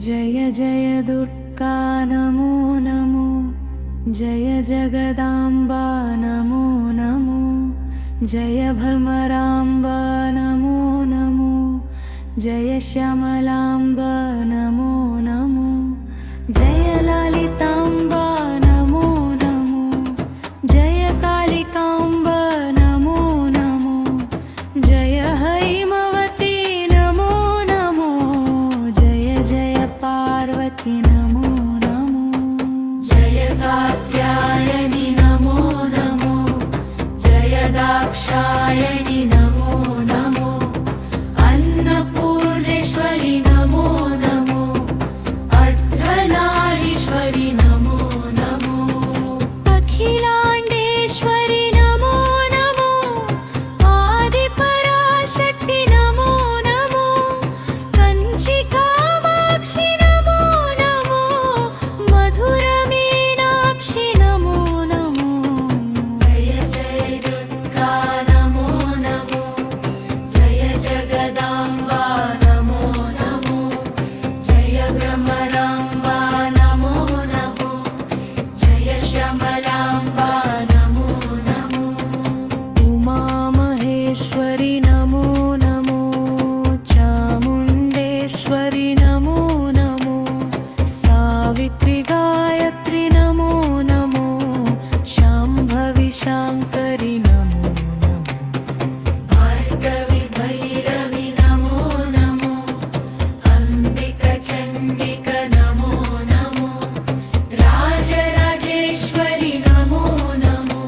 Jai Jai Durga Namo Namo, Jai Jagadamba Namo Namo, Jai Bhramaramba Namo Namo, Jai श्यामलाम्बा Namo Namo, Jai Lalitamba Namo Namo, Jai कालिकाम्बा Namo Namo, Jai Haimavati Namo Namo, Jai Jai Parvati Namo Namo, Jai Katyayani Namo Namo, Jai Dakshayani Namo Namo, Annapurneshwari Namo Namo, अर्धनारीश्वरी Namo Namo, Akhilandeshwari Namo Namo, Adi Parashakti Namo Namo, कंचिकामाक्षि Namo Namo, मधुरमीनाक्षि Namo Namo, Jai Jai Durga Namo Namo, Jai Jagadamba Namo Namo, Jai Bhramaramba Namo Namo, Jai श्यामलाम्बा Namo Namo, Uma Maheshwari Namo Namo, Chamundeshwari Namo Namo, Savitri Gayatri Namo Namo, Shambhavi Shankari Namo Namo, Bhargavi Bhairavi Namo Namo, Ambika Chandika Namo Namo, Rajrajeshwari Namo Namo,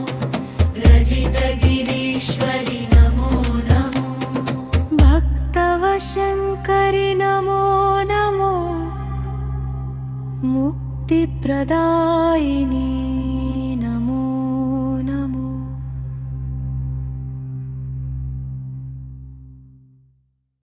रजितगिरीश्वरी Namo Namo, भक्तवशङ्करि Namo Namo, मुक्तिप्रदायिनी